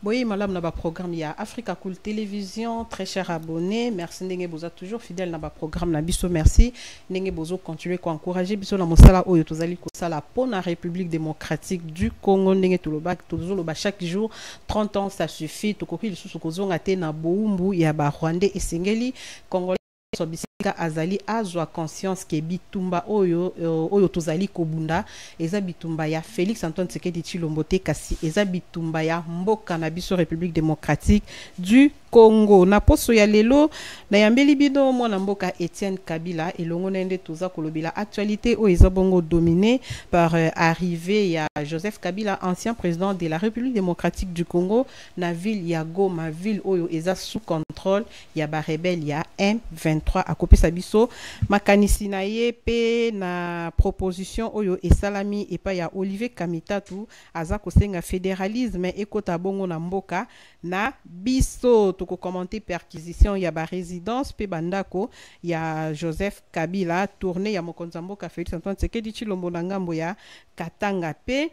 Oui, madame, dans le programme, il y a Africa Cool Télévision, très chers abonnés. Merci, Ndenge Boza, toujours fidèle dans le programme. Nabiso, merci. Ndenge Bozo, continuez à encourager. Biso, la Mosala, Oyo, Tozali, Kosala, pour la République démocratique du Congo. Ndenge Toloba, Tozoloba, chaque jour, 30 ans, ça suffit. Tokoki, le sous-sokozo, ngate, na Boumbu, il y a Rwandais et Sengeli, Congolais. Sobisika azali azwa conscience ke bitumba oyo tozali kobunda eza bitumba ya Félix Antoine Tshisekedi Tshilombo te kasi eza bitumba ya mboka na biso République démocratique du Congo. Na poso ya lelo na yambeli bido mwana mboka Etienne Kabila elongo nende toza kolobela actualité oyo eza bongo dominé par arrivée ya Joseph Kabila, ancien président de la République démocratique du Congo na ville ya Goma, ville oyo eza sous contrôle ya ba rebelle ya M23 a kopesa biso makanisi na ye pe na proposition oyo esalami epa ya Olivier Kamitatu aza kosenga fédéralisme ekota bongo na mboka na biso. Toko commenter perquisition ya ba résidence pe bandako ya Joseph Kabila tourné ya mokonza mboka Félix Antoine Tshisekedi Tshilombo na ngambo ya Katanga pe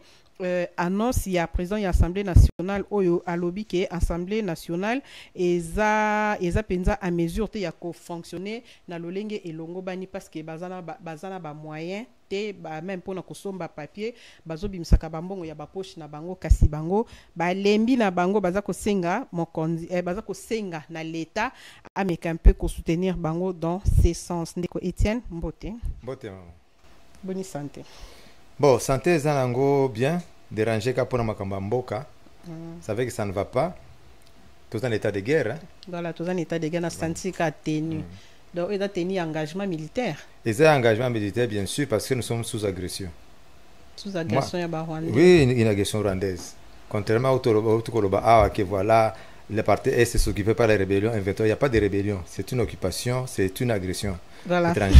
annonce ya président ya Assemblée nationale oyo alobi ke Assemblée nationale eza penza à mesure te ya ko fonctionner na lolenge elongo bani parce que bazana ba moyen te ba même pona kosomba papier bazo bimisaka bambongo ya ba poche na bango kasi bango ba lembi na bango baza ko senga mokonzi baza ko senga na l'état ameka un peu ko soutenir bango dans ce sens. Ndeko Etienne Mbote maman. Bonne santé. Bon, santé zanango bien, dérangé ka pona makamba mboka. Ça veut que ça ne va pas. Tout en état de guerre. Hein? Voilà, tout en état de guerre, na santi ka tenu. Donc, il a tenu engagement militaire. Et c'est engagement militaire, bien sûr, parce que nous sommes sous agression. Sous agression rwandaise. Oui, une agression rwandaise. Contrairement au Tokoloba, que voilà, le parti est s'occupé par les rébellions inventeurs. Il n'y a pas de rébellion. C'est une occupation, c'est une agression. Voilà. Depuis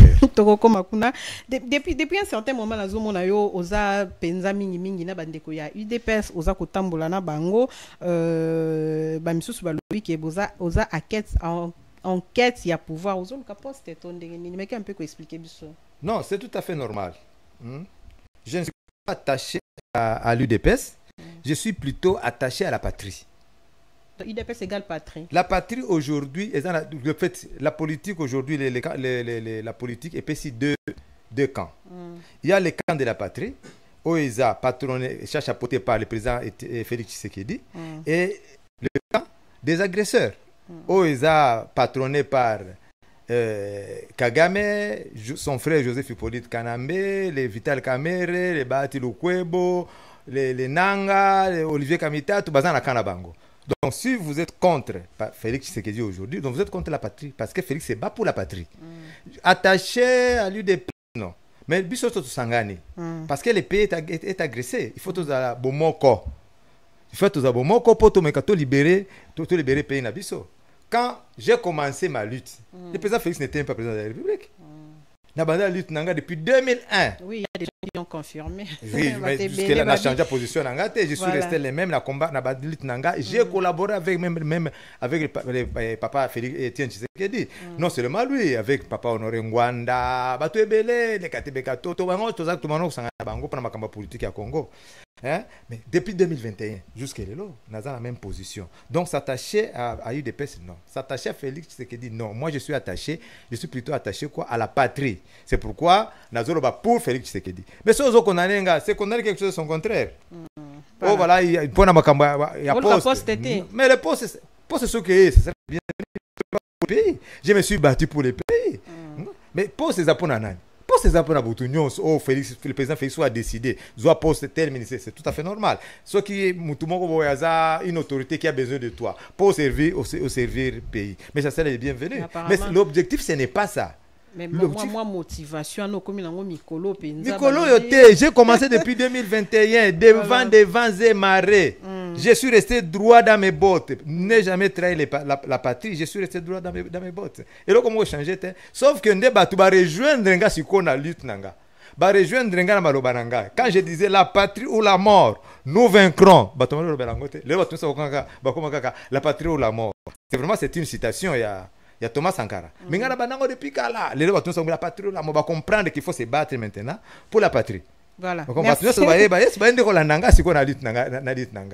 un certain moment, la zone monayo oza penza mingi na bandeko ya UDPS oza kotambola na bango bamisusu balobi ke oza en quête ya pouvoir ozo ka poste ton ndenge mais un peu ko expliquer biso. Non, c'est tout à fait normal. Je ne suis pas attaché à l'UDPS, je suis plutôt attaché à la patrie. UDPS égale patrie. La patrie aujourd'hui, le fait, la politique aujourd'hui, la politique est passée deux camps. Il y a le camp de la patrie, où ils ont patronné, chapeauté par le président Félix Tshisekedi, et le camp des agresseurs, où ils ont patronné par Kagame, son frère Joseph Hippolyte Kanambe, les Vital Kamerhe, les Bahati Lukwebo, les Nanga, les Olivier Kamita, tout bazan na Kanabango. Donc, si vous êtes contre Félix Tshisekedi aujourd'hui, donc vous êtes contre la patrie, parce que Félix se bat pour la patrie. Attaché à l'UDP, non. Mais Bissoto Sangani, parce que le pays est agressé. Il faut tout à Bomoko. Il faut tout à Bomoko pour tout libérer le pays Nabiso. Quand j'ai commencé ma lutte, le président Félix n'était pas président de la République. La lutte Nanga depuis 2001. Oui, il y a des gens qui ont confirmé. Oui, mais jusque-là, on a changé de position. Je suis resté les mêmes, la combat, la lutte Nanga. J'ai collaboré avec même avec le papa Félix Etienne Tshisekedi. Non seulement lui, avec papa Honoré Ngwanda, Bato Ebele, les Katebekato, tout le monde, tout le monde, pour la campagne politique à Congo. Hein? Mais depuis 2021, jusqu'à là, nous avons la même position. Donc, s'attacher à UDPS, non. S'attacher à Félix Tshisekedi, non. Moi, je suis plutôt attaché quoi, à la patrie. C'est pourquoi nous avons pour Félix Tshisekedi. Mais ce qu'on a, c'est qu'on a quelque chose de son contraire. Oh, voilà, il y a poste. Mais le poste, c'est ce que c'est. C'est bien pour le pays. Je me suis battu pour le pays. Mais poste, c'est pour Nanan. Poste ça pour la Boutunion, Félix, le président Félix a décidé, doit poste tel ministère, c'est tout à fait normal. Ce qui est une autorité qui a besoin de toi pour servir au servir le pays. Mais ça serait le bienvenu. Mais l'objectif, ce n'est pas ça. Mais moi, motivation, non, comme Mikolo, j'ai commencé depuis 2021, devant Zémaré. Je suis resté droit dans mes bottes. Je n'ai jamais trahi la patrie. Je suis resté droit dans mes bottes. Et là, comment changer? Sauf que tu vas rejoindre la lutte. Quand je disais la patrie ou la mort, nous vaincrons. La patrie ou la mort. C'est vraiment une citation. Il y a Thomas Sankara. Mais il y a depuis là. La patrie ou la mort. On va comprendre qu'il faut se battre maintenant pour la patrie. Voilà.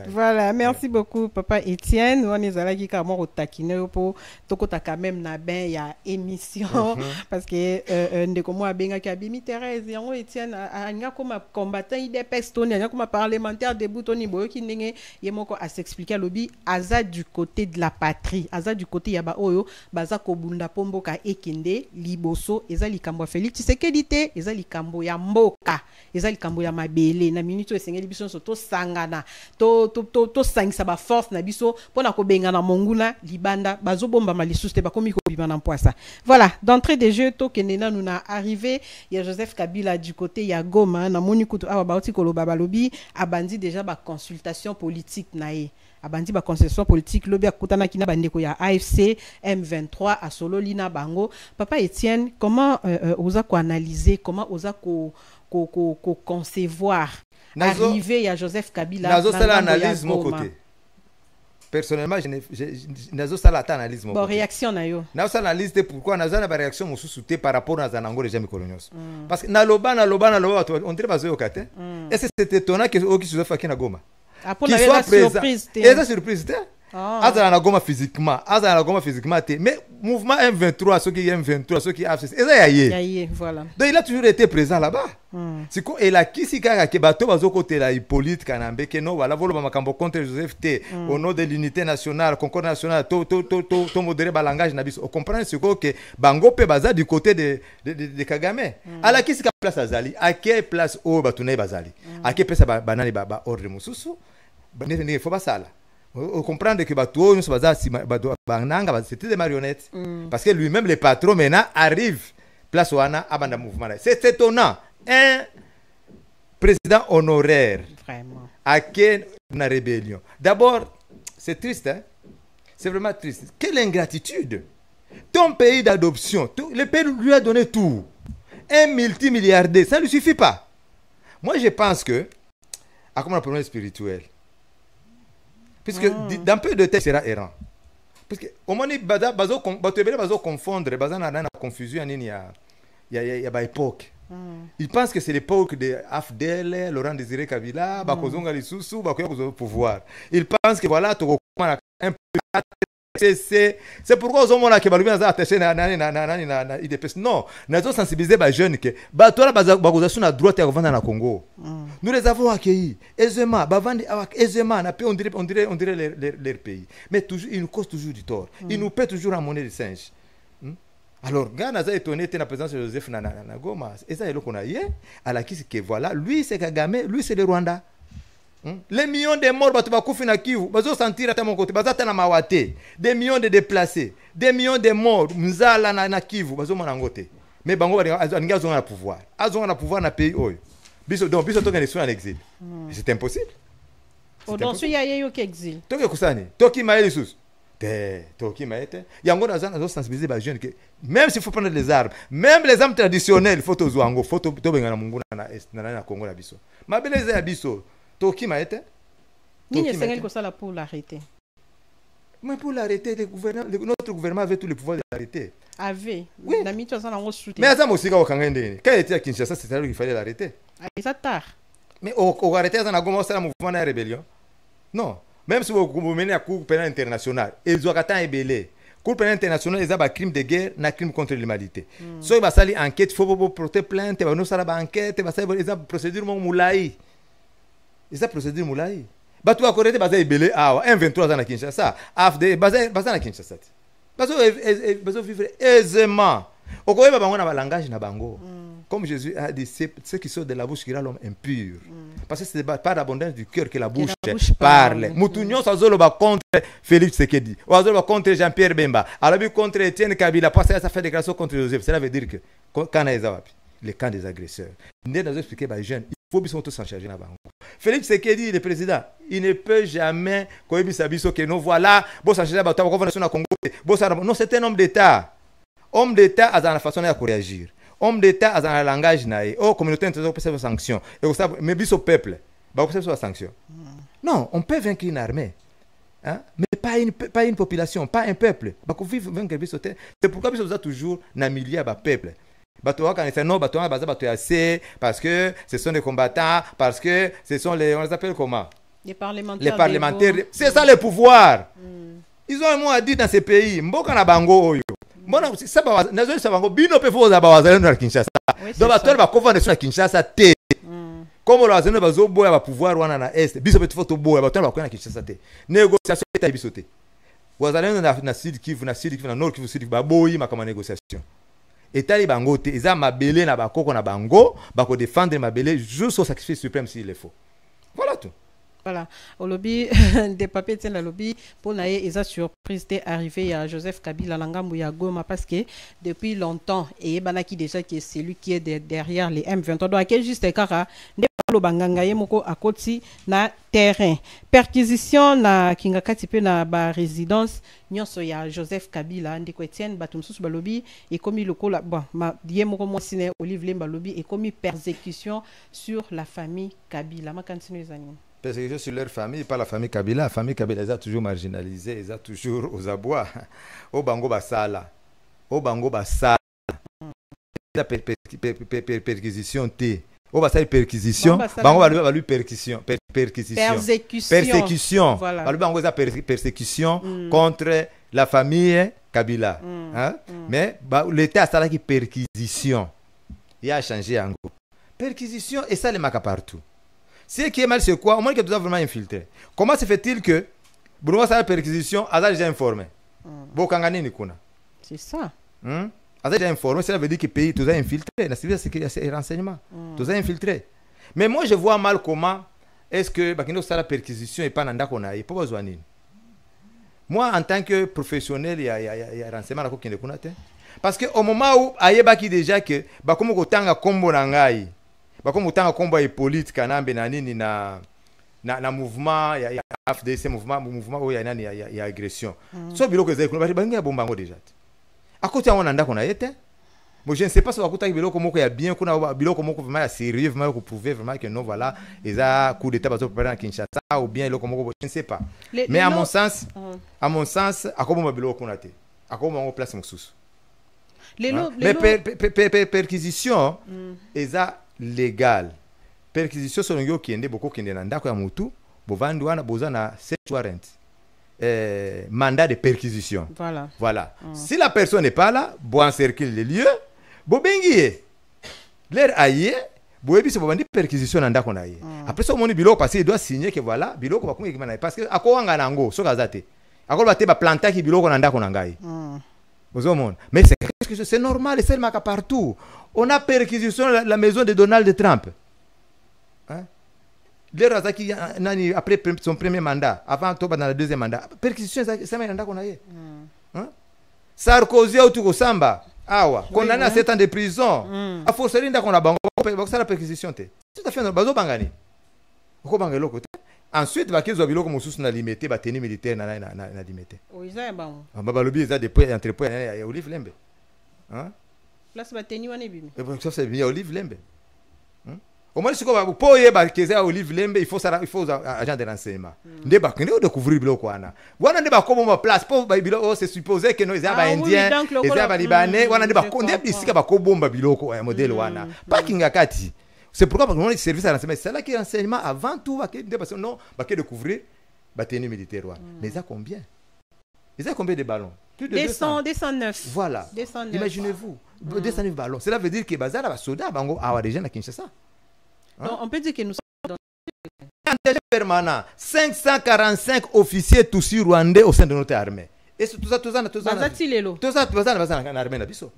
Voilà, merci beaucoup, Papa Étienne. On est allé au taquiner pour quand même na ben ya émission parce que ndeko mo abenga ki abimi Thérèse yango Étienne anga comme combattant IDPS toni anga comme parlementaire debout toni boyo ki ndenge yemoko a s'expliquer lobby aza du côté de la patrie, aza du côté ya ba oyo baza ko bunda pomboka ekende liboso eza likambo Félix Tshisekedi te eza likambo ya mboka eza likambo ya mabele na minute esengeli biso so to sangana to sangisa ba force na biso pona ko benga na monguna libanda bazo bomba malisuste ba komi ko bima na mpoasa. Voilà, d'entrée des jeux to kenena nous na arrivé il y a Joseph Kabila du côté ya Goma na moni kutu awa baoti ko loba balobi abandi déjà ba consultation politique nae abandi ba consultation politique lobi akutana kina bandeko ya AFC M23 a solo lina bango. Papa Étienne, comment oza ko analyser, comment oza ko concevoir arriver à Joseph Kabila nazo sala analyse mon côté personnellement nazo sala analyse mon bon réaction na yo nazo sala analyse de pourquoi nazo na réaction musu souté par rapport à zanango déjà mikolonyos parce que na loba on dirait bazo yokate et c'est étonnant que oki Joseph akina Goma qui soit présent et ça surprise azala na Goma physiquement mais mouvement M23 ceux qui M23 ceux qui AFC eza yaye voilà donc il a toujours été présent là-bas c'est quoi et la kisi kaka ke bato bazo côté la Hippolyte Kanambe que non voilà volo makambo contre Joseph T au nom de l'unité nationale concours national to modéré ba langage na biso on comprend ce que bango pe baza du côté de Kagame à la kisi ka place azali à quelle place o batuna bazali à quelle place banani ba ordre mususu ne faut pas ça là. On comprend que c'était des marionnettes. Parce que lui-même, le patron, maintenant, arrive place au Hana, abandonne le mouvement. C'est étonnant. Un président honoraire à qui une rébellion. D'abord, c'est triste. Hein? C'est vraiment triste. Quelle ingratitude. Ton pays d'adoption, le pays lui a donné tout. Un multimilliardaire, ça ne lui suffit pas. Moi, je pense que, à comme un problème spirituel, puisque dans peu de temps, il sera errant. Parce que au moment où bazo confondre, bazo na confusion, il y a époque. Il pense que c'est l'époque de Afdel, Laurent Désiré Kabila, bakozonga lisusu, bakoya pouvoir. Il pense que voilà, tu un peu. C'est pourquoi aux hommes là qui balubi naza attaché na IDPS. Non, nous avons sensibilisé les jeunes que bato la bakozation na droite ya vendre na Congo. Nous les avons accueillis aisément, bavandi aisément, on dirait leur pays. Mais toujours ils nous causent toujours du tort. Ils nous paient toujours en monnaie de singe. Alors, Ghana a étonné la présence de Joseph na Goma. Et ça, il qu'on a hier à la qui que voilà, lui c'est Kagame, lui c'est le Rwanda. Les millions de morts, ils sentir à mon côté, des millions de déplacés, des millions de morts, na Kivu, mais Bango a le pouvoir. Ils ont le pouvoir dans le pays. Donc, ils sont en exil. C'est impossible. Donc, il y a un exil. Même s'il faut prendre les armes, même les armes traditionnelles, il faut tout jouer. Il faut tout na Congo. Ma belle est abisso. Toki m'a été. Ni est que ça pour l'arrêter. Mais pour l'arrêter, notre gouvernement avait tout le pouvoir de l'arrêter. Avait. Oui. Mais ça aussi quand il était à Kinshasa, c'est alors qu'il fallait l'arrêter. Ça tard. Mais au arrêter ça n'a commencé un mouvement de rébellion. Non. Même si vous menez à cour pénal international, ils ont atteint ébélé. Cour pénal international, ils ont un crime de guerre, un crime contre l'humanité. So il va salir enquête, il faut porter plainte, il va nous faire enquête, il va salir ils ont procédure moulaï. Ils ont procédure moulaï. Bah tu as correcté baza ébélé ah 23 ans à Kinshasa. AFD baza à Kinshasa. Baza vivre aisément. Au Koyeba bango na langage na bango. Comme Jésus a dit, c'est ceux qui sortent de la bouche qui rend l'homme impur. Parce que c'est par l'abondance du cœur que la bouche parle. Moutounion s'azolo ba contre Félix Tshisekedi. Ou azolo contre Jean-Pierre Bemba. Alors contre Etienne Kabila. Parce que ça fait déclaration contre Joseph. Cela veut dire que quand les camps des agresseurs. Nous avons expliqué aux jeunes, il faut bien s'en charger là-bas. Félix Tshisekedi, le président, il ne peut jamais que nous voilà, non, c'est un homme d'État. Homme d'État a la façon de réagir. Homme d'État a un langage naïf. Oh, communauté internationale peut faire sanctions. Mais bis au peuple, bah peut faire sanctions. Non, on peut vaincre une armée, hein? Mais pas une population, pas un peuple. Bah qu'on vaincre bis au terre. C'est pourquoi bis a toujours na milieu à peuple. Bato wakanisa non, bato baza bato ya C parce que ce sont des combattants, parce que ce sont les, on les appelle comment? Les parlementaires. Les parlementaires. C'est ça le pouvoir. Ils ont un mot à dire dans ces pays. Mboka na bango oyo. Mbona ça ba nazo sa bango bino pe fo za ba wazalendo na Kinshasa. Donc bato ba kovanda sur Kinshasa te. Comme le wazalendo bazo boya ba pouvoir wana na est. Biso pe foto boya bato ba kwa na Kinshasa te. Négociation eta biso te. Wazalendo na Sud Kivu, na Nord Kivu, Sud Kivu ba boyi makama négociation. Etali bango te, eza mabele na bakoko na bango, bako défendre mabele jusqu'au sacrifice suprême s'il le faut. Voilà tout. Voilà, au lobby des papiers tiennent le lobby pour naïe ils a surprise d'être arrivé à Joseph Kabila Langambu ya Goma parce que depuis longtemps et banaki déjà qui est celui qui est derrière les M23 donc quel juste kara ne lo banganga yemoko akoti na terrain perquisition na kingakati pe na ba résidence nyonso ya Joseph Kabila ndiko Etienne batumsusu ba lobby et comme lokola bon ma yemoko mo sine Olive Lemba lobby et comme persécution sur la famille Kabila ma continue les amis. Persécution sur leur famille, pas la famille Kabila. La famille Kabila, ils ont toujours marginalisé, ils ont toujours aux abois. Au Bango Basala. Au Bango Basala. Perquisition T. Au Basala perquisition. Bango va lui perquisition. Persécution. Voilà. Bango va persécution contre la famille Kabila. Mais l'État a ça qui perquisition. Il a changé en gros. Perquisition et ça les marque partout. Ce qui est mal, c'est quoi? Au moins que tu dois vraiment infiltrer. Comment se fait-il que Bruno sa perquisition a déjà informé? Bokangani Nikuna. C'est ça. A déjà informé, cela veut dire que le pays, tu as infiltré. La civile, c'est renseignement. Tu as infiltré. Mais moi, je vois mal comment est-ce que Bakino sa perquisition et pas Nanda Konaï. Pourquoi Zouanine? Moi, en tant que professionnel, il y a renseignement qui ne connaît pas. Parce qu'au moment où Ayebaki déjà que Bakomo Kotanga Kombo Nangai. Comme autant combat et politique kanambe na nini na mouvement ya FDC mouvement où il y a agression so biloko zai kuna bangi ya bombango déjà à côté on anda kona yete moi je ne sais pas si wakuta biloko moko ya bien kuna biloko moko vraiment ya sérieux vraiment pour prouver vraiment que non voilà ils a coup d'état bazo préparer à Kinshasa ou bien biloko moko je ne sais pas mais à mon sens akomo biloko kuna te akomo en place mususu mais perquisition eza légal. Perquisition sur le qui est beaucoup qui est dans d'accord mutu, bovandi wana bozana search warrant. Mandat de perquisition. Voilà. Si la personne n'est pas là, bo encercler le lieu, bo bengiye. L'air aïe, bo ebi se bovandi perquisition dans d'accord naïe. Après ça mon biloko parce qu'il doit signer que voilà, biloko ba kungi mana parce que akowanga nango so kazate. Akolo ba te ba planta ki biloko na ndako nangai. Mais c'est normal, c'est le cas partout. On a perquisition la maison de Donald Trump. Après son premier mandat, avant dans le deuxième mandat, perquisition, c'est un mandat qu'on a eu. Sarkozy a tout Samba, condamné à 7 ans de prison. A force rien qu'on a bango, c'est la perquisition. C'est tout à fait normal. Bangani. Ensuite, il y a des gens qui sont limités, des tenues militaires na limité. Oui, ça est bon. Il y a des entrepôts à Olive Lembe. Place ba tenue wana bimi. Ça c'est bien Olive Lembe. Au moins si ko pour yeba keza Olive Lembe, il faut agent de renseignement. Nde ba kende découvrir biloko wana. Wana nde ba ko mo place pour ba biloko c'est supposé que nous les indiens, les libanais, wana nde ba ko nde bisika ba ko bomba biloko ya modèle wana. Parking akati. C'est pourquoi parce que les services à renseignement, c'est là qui est renseignement avant tout parce que non, ba que découvrir ba tenue militaire wana. Mais ça combien? Ils ont combien de ballons? Plus de 209. Voilà. 209. Imaginez-vous. 209 ballons. Cela veut dire que Bazar a soldats bango a des gens à Kinshasa. Donc on peut dire que nous sommes dans un permanent. 545 officiers tous rwandais au sein de notre armée. Et tout ça Bazatilelo. Tout ça en armée na biso.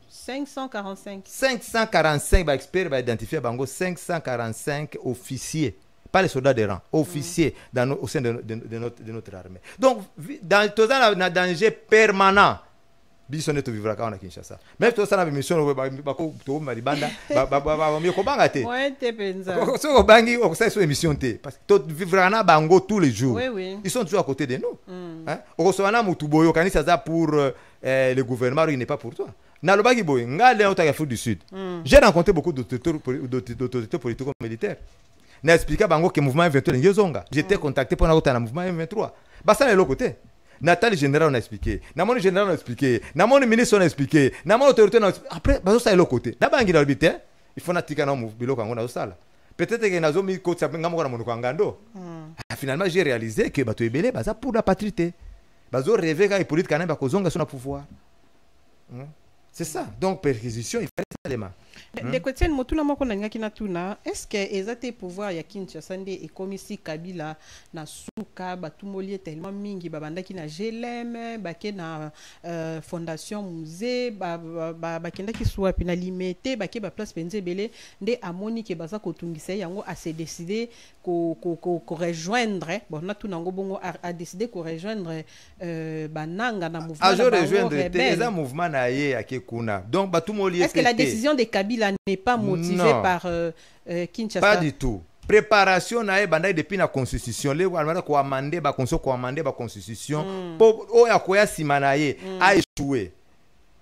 545. 545 experts va identifier bango 545 officiers. Pas les soldats de rang, officiers au sein de notre armée. Donc, dans tout ça, on a un danger permanent. Bisonne to vivra ka na Kinshasa. Même tout ça na mission ba ko to maribanda ba mi ko banga te. Ouais, te penza. So bangi o ça sur émission te parce que to vivra na bango tous les jours. Oui. Ils sont toujours à côté de nous. Hein? O so na mutuboyo kanisa za pour le gouvernement, il n'est pas pour toi. Na lo bagi boy ngale au Afrique du Sud. J'ai rencontré beaucoup d'autorités politiques militaires. N'a expliqué bango que mouvement M23 ngezonga. J'étais contacté pour na mouvement M23. Ba ça le côté. Nathalie général on a expliqué, Namoni général on a expliqué, Namoni ministre on a expliqué, Namoni autorité on a expliqué. Après, bah ça est l'autre côté. D'abord il faut natika na bilo kango na sala. Peut-être que nazo mi côté ça ngamo na monoko ngando. Finalement j'ai réalisé que bato ebele baza pour la patrie. Bazo rêver quand politique quand même ba kozonga sur le pouvoir. C'est ça. Donc perquisition il fallait ça les mains. De côté motula moko na ngaki na tuna, est-ce que ezate pouvoir ya Kinshasa nde ekomisi Kabila na suka batumoli tellement mingi babandaki na GLM bake na fondation musée bakendaki suwa pina limité bake ba place penze belé nde amoni ke baza kotungisa yango a se décider ko rejoindre bon na tuna ngo bongo a décider ko rejoindre bananga na mouvement na rejoindre eza mouvement na ye akekuna. Donc batumoli est-ce que la décision de Kabila n'est pas motivé par Kinshasa? Pas du tout. Préparation na bandai depuis la constitution. Les Rwanda ko amender ba constitution pour oya koya simanaye a échoué.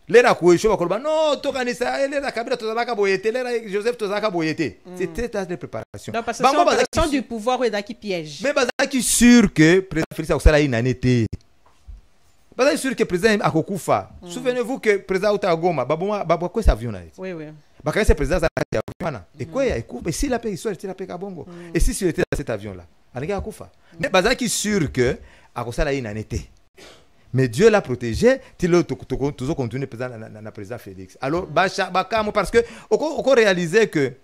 Les ra ko échoué ba non to kanisa les ra Kabila to zaka boyete les ra Joseph to zaka boyete. C'était tas de préparation. Donc parce que du pouvoir et d'aki piège. Mais bazaki sûr que président Félix Akosala inanité. Bazaki sûr que président akokufa. Souvenez-vous que président Utagoma babwa quoi ça avion là. Oui. Bakaya c'est président za avion et quoi et si la paix histoire était la paix kabongo et si il était dans cet avion là alika akufa mais bazaki sûr que akosala inanité mais Dieu l'a protégé tilo toujours continuer président na président Félix alors bakamo parce que on réaliser que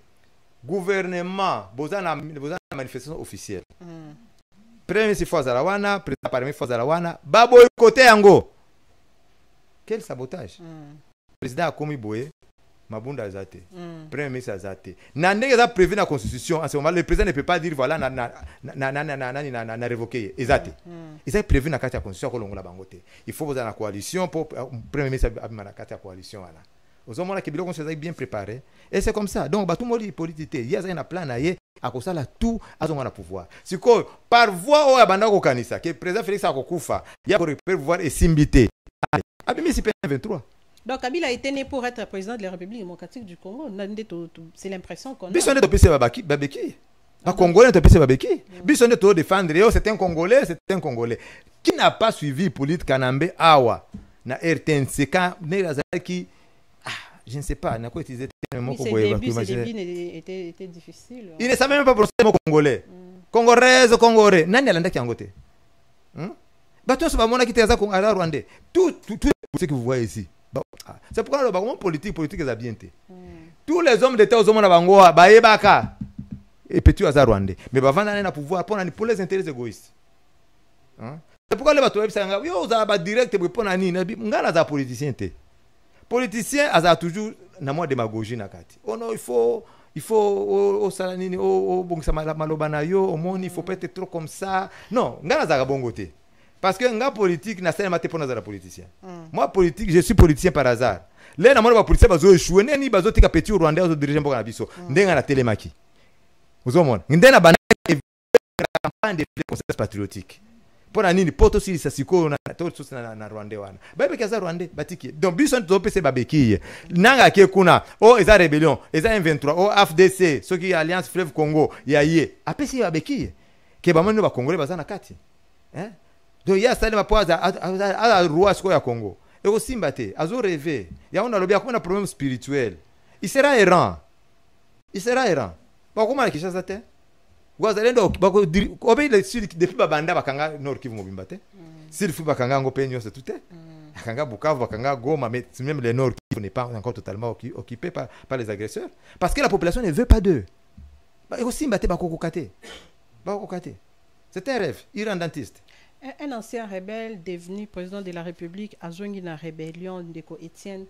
gouvernement boza na manifestation officielle premier ministre Fazalawana président parmi Fazalawana baboy côté yango quel sabotage président a commis boye Mabunda Azate, premier ministre Azate. N'andé a prévu dans la constitution, en ce moment, le président ne peut pas dire voilà, na révoqué. Azate. Ils ont prévu dans la constitution que la bangote. Il faut vous dans la coalition pour premier ministre dans la coalition. Aux hommes là qui sont bien préparés. Et c'est comme ça. Donc, tout le monde politique. Il y a un plan à cause de tout à son pouvoir. C'est que par voie au abandon au Kanisa, que le président Félix Akokoufa, il y a pour pouvoir et s'imbiter. Abimi c'est 23. Donc Kabila a été né pour être président de la République démocratique du Congo. C'est l'impression qu'on a. Bisonne de PC Babeki. Un Congolais de PC Babeki. Bisonne de défendre. C'est un Congolais, c'est un Congolais. Qui n'a pas suivi Polit Kanambe Awa na RTNC quand qui je ne sais pas, n'a quoi utiliser le mot congolais. Ces débuts étaient difficiles. Il ne savait même pas prononcer le mot congolais. Congolais. Nani alanda kiangote. Bato ça va mona qui était à Rwanda. Tout ce que vous voyez ici. C'est pourquoi le bagage politique est bien. Tous les hommes d'État aux hommes d'Abangoa, Baebaka et petit hasard rwandais. Mais avant d'aller à pouvoir pour les intérêts égoïstes. C'est pourquoi les bateaux sont yo za direct pour nani ngana za politicien te. Politicien a toujours na moi démagogie na kati. Oh non, il faut au salanini au bongisa malobana yo au monde il faut pas être trop comme ça. Non, ngana za bongo te. Parce que nga politique na sema te pona za politicien. Moi politique, je suis politicien par hasard. Là na mona ba politicien bazo échouer neni bazo tika petit Rwanda bazo diriger mboka na biso. Ndenga na telemaki. Uzomona. Ndena bana campagne de conscience patriotique. Pona nini poto si sasiko na to na Rwanda wana. Ba kaza Rwanda batiki. Donc biso to pese babeki. Nanga ke kuna o eza rébellion, eza M23, o AFDC, soki Alliance Fleuve Congo, yaye. Apesi babeki. Ke ba mona ba Congolais bazana kati. Donc il y a ça ma poise à roi ya Congo et aussi mbaté azo rêver il y a on a le bien comme un problème spirituel il sera errant ba comment kisha ça te gwazalendo ba ko obey le sud depuis babanda bakanga nord Kivu mobimba te s'il faut bakanga ngo penyo c'est tout te bakanga Bukavu bakanga Goma mais même le nord Kivu n'est pas encore totalement occupé par les agresseurs parce que la population ne veut pas d'eux et aussi mbaté ba ko kokate c'est un rêve irandantiste. Un ancien rebelle devenu président de la République a joint la rébellion de Étienne.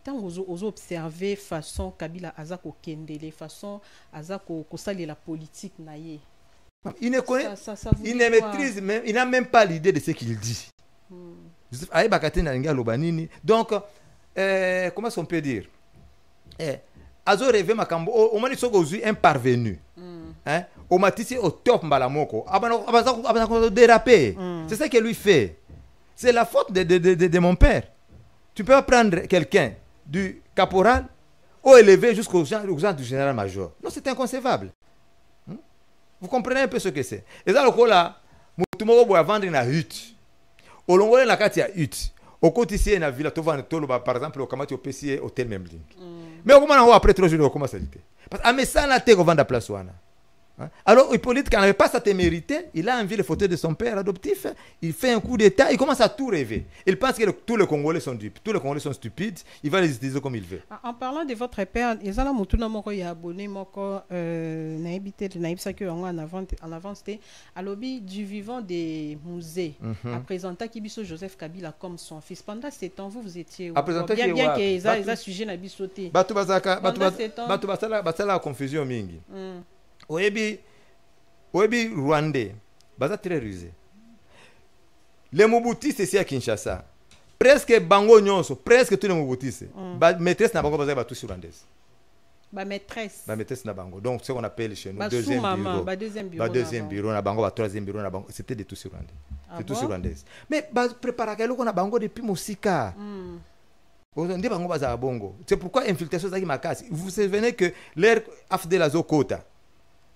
Tant aux observer façon Kabila Azako Kendele, façon Azako Kosali la politique naïe. Il ne connaît, il ne maîtrise même, il n'a même pas l'idée de ce qu'il dit. Donc, comment on peut dire? Azo rêvé makambo, au moins il s'est un parvenu. Au matisi au top mbalamoko déraper c'est ça qu'il lui fait c'est la faute de mon père tu peux pas prendre quelqu'un du caporal ou élever jusqu'au genre du général-major non c'est inconcevable vous comprenez un peu ce que c'est et ça le là mutumo boya vendre na hutte olongole na kati ya ut okoti ici na villa tovana toloba par exemple okamati opesi hotel même link mais okomana ngo après 3 jours okoma salite parce que amesana te ko vanda place wana. Alors Hippolyte, quand il n'avait pas sa témérité, il a envie le fauteuil de son père adoptif, il fait un coup d'état, il commence à tout rêver. Il pense que tous les Congolais sont dupes, tous les Congolais sont stupides, il va les utiliser comme il veut. En parlant de votre père, il y a un abonné en avant, c'était à lobby du vivant des musées, à présenter Kibiso Joseph Kabila comme son fils. Pendant ces temps, vous étiez bien que ça sujet n'a pas sauté. Batu basala confusion mingi. Oyebi Rwandais, baza très rusé. Les Mobutistes ici à Kinshasa, presque bango nyonso, presque tous les Mobutistes, maîtresse na bango baza ba tous rwandaise. Ba maîtresse na bango. Donc ce qu'on appelle chez nous deuxième bureau na bango, ba troisième bureau na bango, c'était des tous rwandais. C'est tous rwandaises. Mais ba prépara keloko na bango depuis Mosika. C'est pourquoi infiltration zaki makasi. Vous vous souvenez que l'air afde la zokota.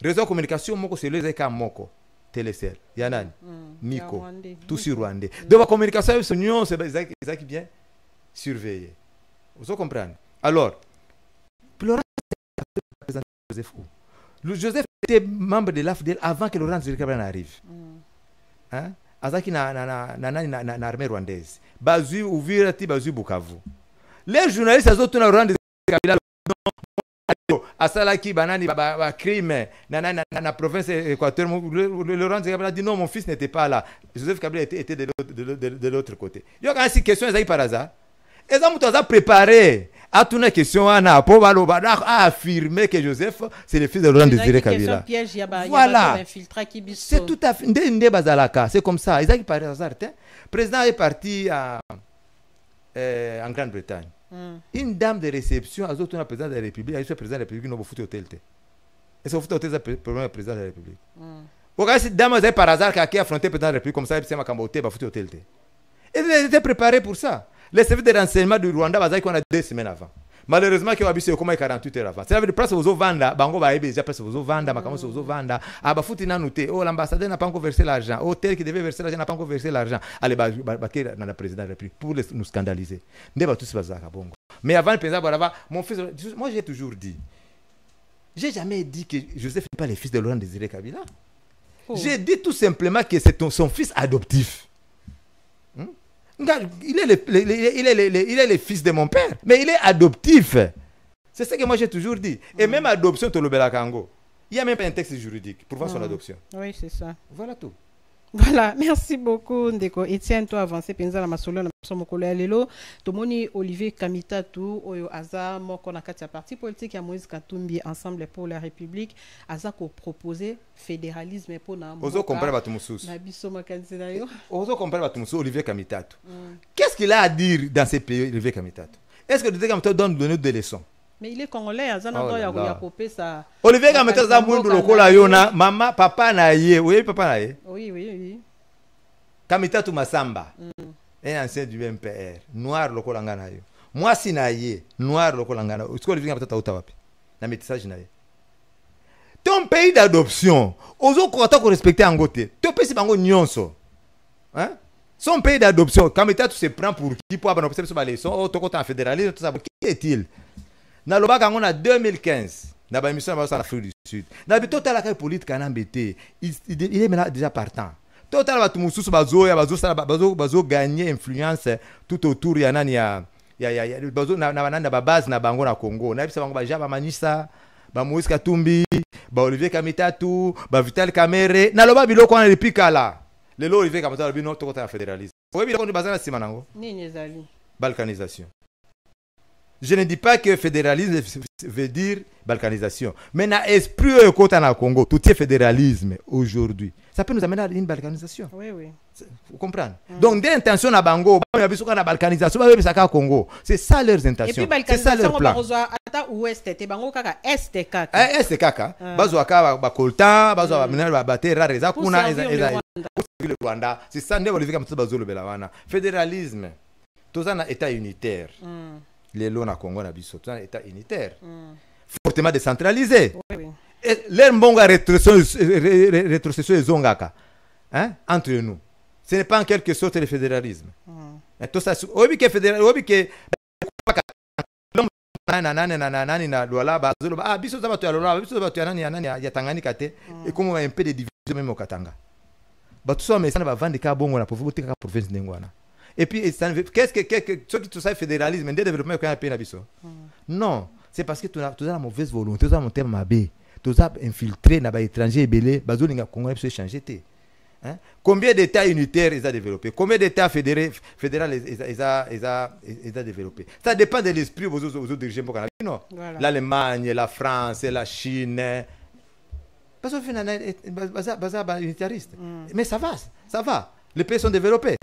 Réseau de communication moko c'est les eka moko télécell yanani Nico tout sur rwandais donc la communication avec union c'est ça qui bien surveiller vous comprenez alors Laurent Joseph était membre de l'AFDL avant que Laurent Kabila n'arrive hein azaki na armée rwandaise bazui Uvira ti bazui Bukavu les journalistes azoto na Laurent Kabila asalaki banani ba crime na province Équateur. Laurent Kabila a dit non, mon fils n'était pas là. Joseph Kabila était de l'autre côté. Il y a aussi question par hasard. Et ça nous a préparé à toute une question à affirmer que Joseph c'est le fils de Laurent Désiré Kabila. Voilà. C'est tout à fait c'est comme ça. Ils par hasard. Le président est parti en Grande-Bretagne. Une dame de réception, à zotuna président de la République, elle est président de la République, non, vous foutez hôtel. Et ça vous foutez hôtel, c'est le président de la République. Vous regardez cette dame, elle par hasard qui a affronté le président de la République, comme ça, c'est ma camboté, vous foutez hôtel. Et elle était préparée pour ça. Les services de renseignement du Rwanda, on a 2 semaines avant. Malheureusement, il y a eu 48 heures avant. C'est la place où vous vendez, bango va déjà place où vous vendez, ma camboté où vous vendez. Ah, bah foutu n'a noté. Oh, l'ambassadeur n'a pas encore versé l'argent. Oh, tel qui devait verser l'argent n'a pas encore versé l'argent. Allez, bah, dans la présidente de la République pour nous scandaliser. Mais avant le président Barava, mon fils, moi j'ai toujours dit, j'ai jamais dit que Joseph n'est pas le fils de Laurent Désiré Kabila. J'ai dit tout simplement que c'est son fils adoptif. Il est le fils de mon père, mais il est adoptif. C'est ce que moi j'ai toujours dit. Et même adoption, il n'y a même pas un texte juridique pour voir son adoption. Oui, c'est ça. Voilà tout. Voilà, merci beaucoup Ndeko. Etienne, toi avancé penza la masolo na somokolo ya lelo. Tomoni Olivier Kamitatu oyo aza moko na kati ya parti politique ya Moïse Katumbi Ensemble pour la République aza ko proposer fédéralisme pour na Ozo comprendre batu mususu. Na biso makanzi na yo. Ozo comprendre batu mususu Olivier Kamitatu. Qu'est-ce qu'il a à dire dans ces pays Olivier Kamitatu? Est-ce que Olivier Kamitatu donne des leçons? Mais il est congolais, ya popé ça. Olivier Kamitatu za mundu lokola yona mama papa na ye. Oui, papa na ye. Oui. Kamitatu Masamba. Un ancien du MPR, noir lokola ngana yo. Moi si na ye, noir lokola ngana. Est-ce que Olivier Kamitatu auta wapi? Na métissage na ye. Ton pays d'adoption, ozo kota ko respecter angote. Ton pays bango nyonso. Hein? Son pays d'adoption, Kamitatu se prend pour qui pour avoir une leçon, oh tokota en fédéralisme, tout ça. Qui est-il? Na lobaka ngona 2015 na ba émission na Afrique du Sud na bi total la politique kana mbete il est maintenant déjà partant total ba tumususu bazo gagner influence tout autour ya nani ya bazo na ba base na bango na Congo na bisa bango ba Jaba Manisa ba Moïse Katumbi ba Olivier Kamitatu ba Vital Kamerhe na loba biloko na lipikala lelo Olivier Kamitatu bino tokota ya fédéralisme oyebi ko ni bazana sima nango nini ezali balkanisation. Je ne dis pas que fédéralisme veut dire balkanisation. Mais dans l'esprit au Congo, tout est fédéralisme aujourd'hui. Ça peut nous amener à une balkanisation. Oui. Vous comprenez? Donc, des intentions à Bango, la balkanisation, Congo. C'est ça leurs intentions. C'est ça leur plan. Est kaka. Bazoaka bakolta, bazoaka minera batera reza kuna le Rwanda. C'est ça ne Olivier Kamitatu bazolo belawana. Fédéralisme. Tout ça état unitaire. Les lois na Congo na biso, tout un état unitaire, fortement décentralisé. Oui. Leur mbonga rétrocession zongaka, hein, entre nous. Ce n'est pas en quelque sorte le fédéralisme. Tout ça, obi que fédéral, obi que na dola ba zolo ah biso za batu ya lola biso za batu ya nani ya Tanganyika te et comme un peu de division même au Katanga. Ba tout ça mais ça va vendre ka bongo na pour ka province ndengwana. Et puis qu'est-ce que ce qui tout ça fédéralisme des développement qu'on a payé na biso. Non, c'est parce que tu as la mauvaise volonté, tu as mon terme mabé, tu as infiltré na ba étranger belé, ba zolinga Congo peut changer té. Hein? Combien d'États unitaires ils ont développé? Combien d'États fédéraux ils ont développé? Ça dépend de l'esprit aux autres dirigeants. Non. Voilà. L'Allemagne, la France, la Chine. Parce que c'est unitariste. Mais ça va. Les pays sont développés.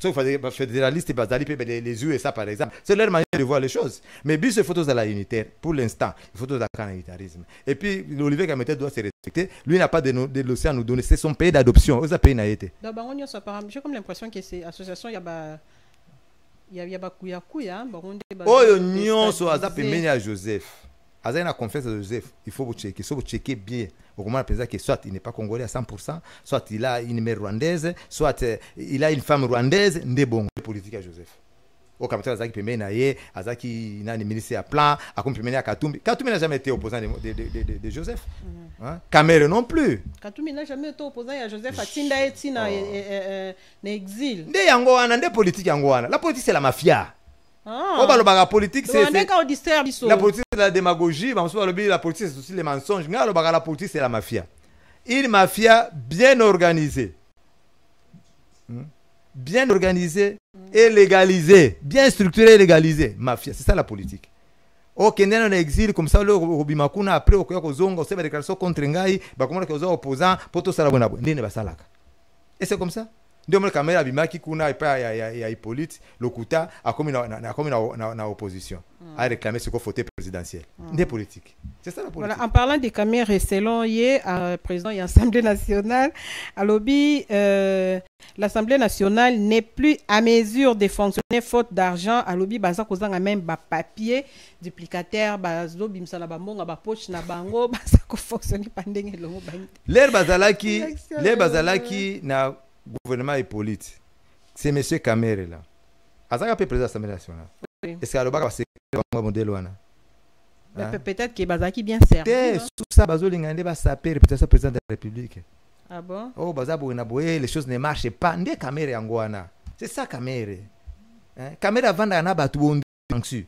Sauf les fédéralistes, les USA par exemple. C'est leur manière de voir les choses. Mais bis il faut tous à la unitaire. Pour l'instant, il faut tous à l'unitarisme. Et puis, l'Olivier Gamete doit se respecter. Lui n'a pas de l'océan à nous donner. C'est son pays d'adoption. Où ça pays n'a été? J'ai comme l'impression que c'est association, il y a Kuya. Oh, union, so Azap et à Joseph. Azap a confiance à Joseph. Il faut vous checker bien. Au moment que soit il n'est pas congolais à 100%, soit il a une mère rwandaise, soit il a une femme rwandaise, n'est bon politique à Joseph. Au Cameroun, Azaki Pembe Naye, Azaki n'a ministre à plan, a compris à Katumbi. Katumbi n'a jamais été opposant de Joseph. Kamere non plus. Katumbi n'a jamais été opposant à Joseph. Atinda et Tina exil. Nde yangoana, nde politique yangoana. La politique c'est la mafia. La politique c'est la politique c'est la démagogie, la politique c'est aussi les mensonges. La politique c'est la mafia. Une mafia bien organisée. Bien organisée et légalisée. Bien structurée et légalisée. Mafia, c'est ça la politique. Ok, on est en exil comme ça, le Bimakuna après, au Kozongo, on s'est déclaré contre Ngai, comment on est opposant, pour tout ça, et c'est comme ça. Ndio kamera bimaki kuna ipa ya Hippolyte Lokuta a comme na opposition a réclamé ce qu'on faute présidentiel des politiques. C'est ça la politique. Voilà, en parlant des caméras selon hier président de l'Assemblée nationale à lobby l'Assemblée nationale n'est plus à mesure de fonctionner faute d'argent à lobby baza kozanga même ba papier duplicateur bazo bimsala ba mbonga ba poche na bango baza ko fonctionner pendenge longo ba. Les bazalaki na gouvernement Hippolyte, c'est M. Kamere là. Azaka peut président de l'Assemblée nationale. Est-ce qu'il va se peut-être que Bazaki bien servi. Tout ça, Bazolingande va s'appeler peut-être président de la République. Ah bon? Oh, Bazabo les choses ne marchent pas. Ndé Kamere Angwana. C'est ça Kamere. Kamere avant d'ana batu dessus.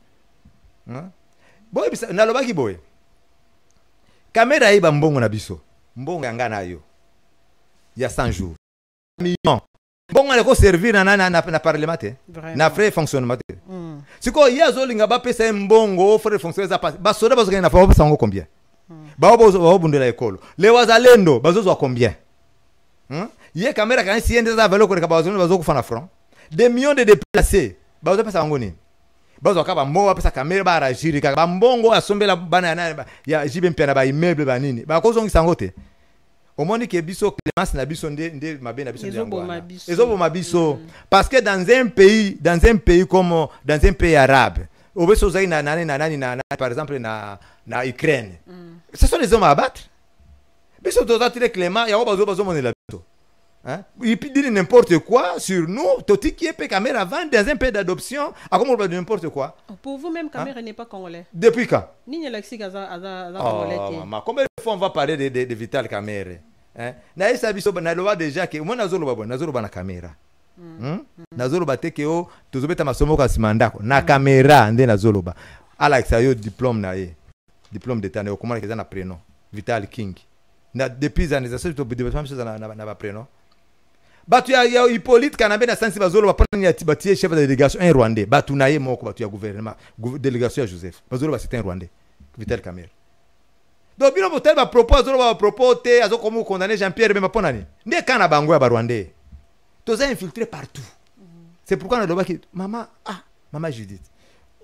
Boy, nalobaki boy. Kamere aiba mbongo na biso. Mbongo yangana yo. Il y a 100 jours. Millions. Bon, on a servir na parlement na frais fonctionnement. Si quoi il y a zolinga ba pesa mbongo frais fonctionnement ba soda ba na fa ba combien? Ba bundela école. Les wazalendo bazo combien? Yé caméra quand si ndeza velo ko ba bazo ko fana franc. Des millions de déplacés. Bazo pesa ngoni. Bazo ka ba mbo pesa caméra ba rajiri ka ba mbongo asombela bana ya jibe mpena ba immeuble ba nini. Ba ko zongi sangote. Au monde qui est biso clémence na biso ndé mabe na biso ezobo mabiso parce que dans un pays comme dans un pays arabe au beso zai na par exemple na Ukraine ce sont les hommes à abattre biso doit être clément ya bazo monela biso hein il peut dire n'importe quoi sur nous toti qui est caméra avant dans un pays d'adoption à comme on peut dire n'importe quoi. Pour vous même caméra n'est pas congolais depuis quand ni Alexis Gaza congolais combien de fois on va parler de Vital Kamerhe hein na esa biso na loba déjà que moi nazoloba na caméra nazoloba te que o tozobeta masomo ka simandako na caméra nde nazoloba Alex ayo diplôme na ye diplôme d'état na comment que na prénom Vital King na depuis les années ça to développement chose na ba prénom batu ya Hippolyte Kanambe na sansi bazoloba pona ya tibatie chef de délégation un rwandais batu na ye moko batu ya gouvernement délégation ya Joseph bazoloba c'est un rwandais Vital Kamerhe. Donc bino botel ba propos te azo comme condamner Jean-Pierre Bemba ponani ndé kana bango ya Rwandais tous infiltrés partout. C'est pourquoi on a dit maman Judith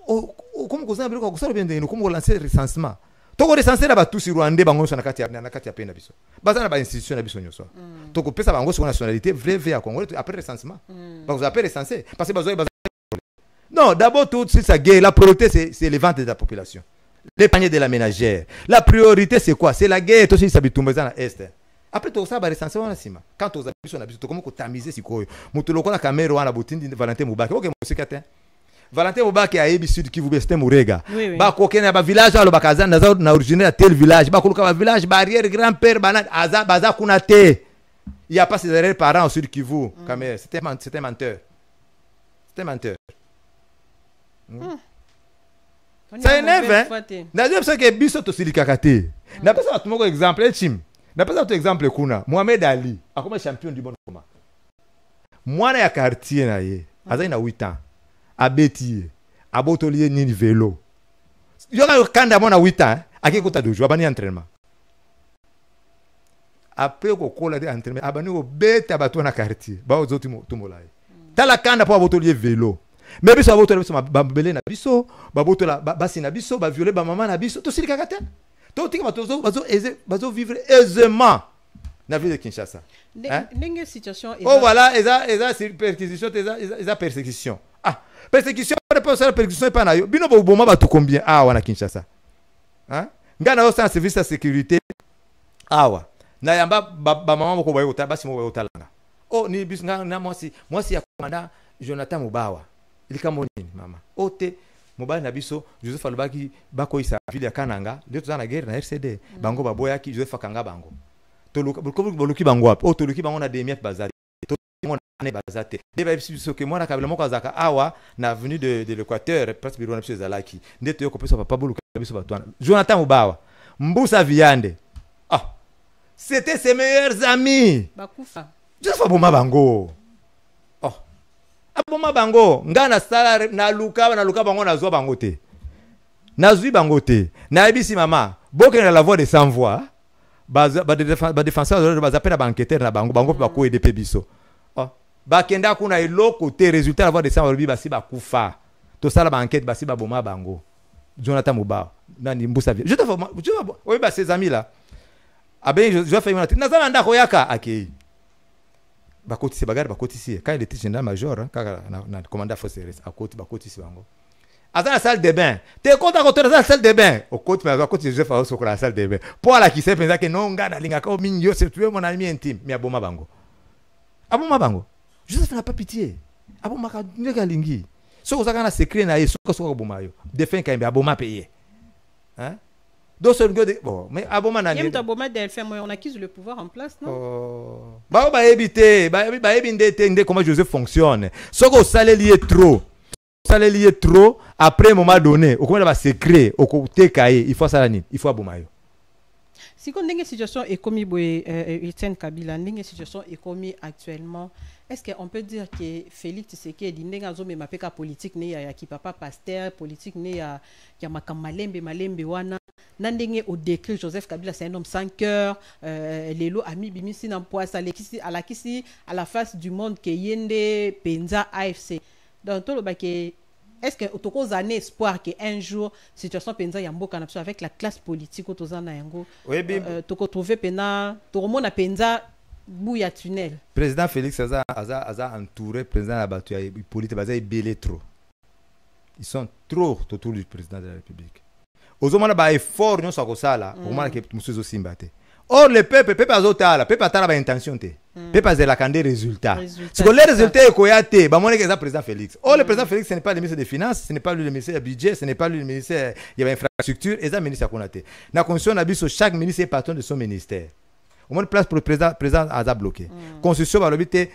comme ko zambira ko sala bien de comme lancer recensement to ko recenser ba tous Rwandais bango na kati ya pena biso bazana ba institution na biso nyoso to ko pesa bango sur nationalité vrai à Congo après recensement ba vous appelez recenser parce que bazo non d'abord tout c'est ça guerre la priorité c'est les ventes de la population. Les paniers de la ménagère. La priorité, c'est quoi? C'est la guerre. Tout ça, c'est Bitumba dans l'Est. après tout ça ba recensé wana sima quand aux habits on a biso comment ko tamiser sikoyo mutu lokola caméra wana botindi Valentin Mubaki OK musikate Valentin Mubaki a yebi sud qui vous beste murega ba kokena ba village alo bakazana na originaire tel village ba koluka ba village barrière grand-père bana baza kuna te il y a pas ses arrière parents au sud Kivu caméra c'était menteur ça énerve hein n'a pas que biso to silikaka te n'a pas ça tout exemple chim n'a pas ça tout exemple kuna Mohamed Ali a comme champion du monde comment mwana ya quartier na ye aza na 8 ans abeti abotolier ni vélo yoka kanda mona 8 ans akikuta dojo abani entraînement après ko kola de entraînement abani ko beta bato na quartier ba ozoti tumolai tala kanda po abotolier vélo mais biso abotolier biso babele na biso babotola basi na biso ba violer ba maman na biso to silikaka te to tika bazo vivre aisément na ville de Kinshasa ndenge situation oh voilà eza persécution eza persécution persécution persécution pas na yo bino bo boma batu combien wana Kinshasa ngana au service de sécurité awa na yamba ba maman boko bayo basi mo bayo talanga ni bis na mwasi ya komanda Jonathan Mubawa ilika monini mama ote mobali na biso Joseph Alobaki bako isa ville ya Kananga ndio tuzana guerre na RCD bango baboyaki Joseph Kanga bango toluka boluki bango wapi toluki bango na demiat bazali ne bazate deba biso ke mwana kabila moko azaka awa na avenue de l'Équateur presque biro na biso zalaki ndeto yoko pesa papa boluka biso batwana Jonathan Mubawa Mbusa Viande c'était ses meilleurs amis bakufa Joseph Aboma bango aboma bango ngana sala na luka bango na zwa bango te na zwi bango te na ebisi mama boke na la voix de sans voix ba défenseur ba zapena banqueteur na bango ba ko EDP biso ba kenda kuna eloko te résultat la voix de sans voix basi ba kufa to sala ba enquête basi ba boma bango Jonathan Mubawa nani Mbusa je te oui ba ses amis là je vais faire na zama ndako yaka akei bakotisi bagari bakotisi quand il était général major kaka na commandant force akoti bakotisi bango azana salle de bain te konta ko la salle de bain okoti mais akoti je fais sur la salle de bain pour la qui sait pensa que non ngana linga ko minyo c'est tu es mon ami intime mais aboma bango Joseph n'a pas pitié aboma ka ndeka lingi soko saka na secret na ye soko boma yo defin ka aboma payer donc ce bon mais aboma na yem taboma delphin moi on acquise le pouvoir en place non ba éviter ba ndete comment Joseph fonctionne soko salé lié trop après un moment donné au comment va secret au côté cahier il faut ça il faut aboma yo si quand une situation est comme Etienne Kabila une situation est comme actuellement est-ce qu'on peut dire que Félix Tshisekedi ndenga zo mema peka politique ne ya ki papa pasteur politique ne ya malembe wana nandenge au décret Joseph Kabila c'est un homme sans cœur lelo ami bimisi na poisa alakisi à la face du monde que yende penza AFC donc tout le baké est-ce que autoko zané espoir que un jour situation penza ya mboka na avec la classe politique otozana yango toko trouver pena to mona penza bouya tunnel président Félix Aza entouré président la batu ya politique baza belé trop ils sont trop autour du président de la République ozomona ba effort nyonso akosala okomona ke musuzo simba te or le peuple azotala peuple atala ba intention te peuple azela kande résultat ce que les résultats ekoya te ba mona ke za président Félix le président Félix ce n'est pas le ministre des finances ce n'est pas lui le ministre du budget ce n'est pas lui le ministre il y a infrastructure et ça ministre akona te na constitution na biso chaque ministre est patron de son ministère au moins place pour le président aza bloqué constitution ba lobité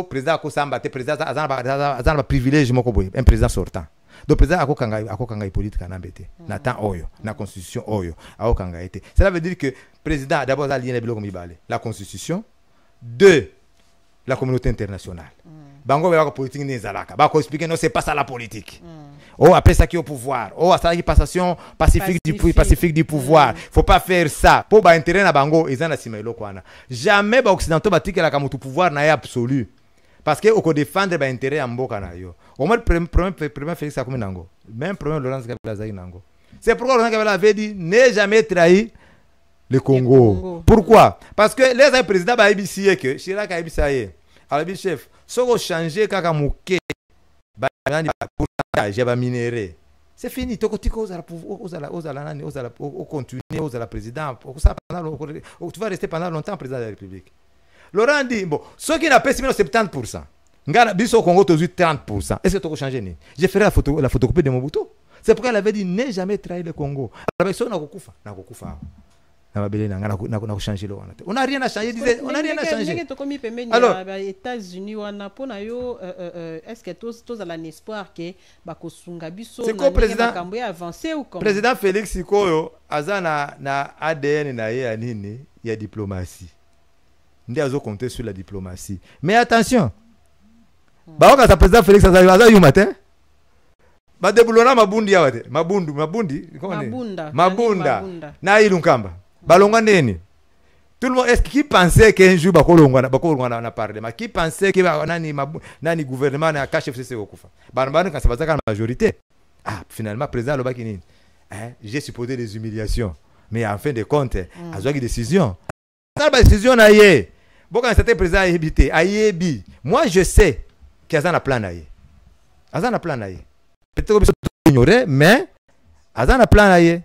président akosamba te président azana privilège moko boye un président sortant donc président akokanga politique na mbete na temps oyo na constitution oyo akokanga été cela veut dire que président d'abord la ligne biloko mibale la constitution deux la communauté internationale bango ba politique ni zalaka ba ko expliquer non c'est pas ça la politique après ça qui au pouvoir ça qui passation pacifique du pouvoir faut pas faire ça pour ba intérêt na bango ezana sima eloko wana jamais ba occidentaux batikela ka mutu pouvoir na absolu parce que au défendre ba intérêt ya mboka na yo au moins premier Félix Sakoumi nango même premier Laurent Kabila zai nango c'est pourquoi Laurent Kabila avait dit ne jamais trahir le Congo. Pourquoi? Parce que les présidents ba ibisiye que Chirac a ibisaye alors chef soko changer kaka muke ba pourcentage ba minéré c'est fini. Tokotiko au continuer, aux la président. Tu vas rester pendant longtemps président de la République. Laurent dit, bon, ceux qui n'ont pas 70%, Ngana biso au Congo, tu as 30%. Est-ce que tu as changé? J'ai fait la photocopie de Mobutu. C'est pourquoi elle avait dit, n'ai jamais trahi le Congo. Alors, ça, on a changé. On n'a rien à changer. On n'a rien à changer. Alors, États-Unis, est-ce que tous à l'espoir que c'est quoi le président Félix Sikoyo, Azana na ADN na ye anini, il y a diplomatie. Nous devons compter sur la diplomatie. Mais attention, quand le président Félix Aza yu matin, badebulona mabundi yawate, mabunda, na ilunkamba, balonga neni. Tout le monde, est-ce qui pensait qu'un jour on a parlé, mais qui pensait que nani gouvernement na caché FCC okufa. Banban quand ça va la majorité. Ah, finalement président Lobakini, j'ai supporté des humiliations, mais en fin de compte, a une décision. Ça la décision na yé. Bon quand c'était président évité, ayebi. Moi je sais qu'il y a un plan na yé. Azana plan na yé. Peut-être que vous ignorez, mais azana plan na yé.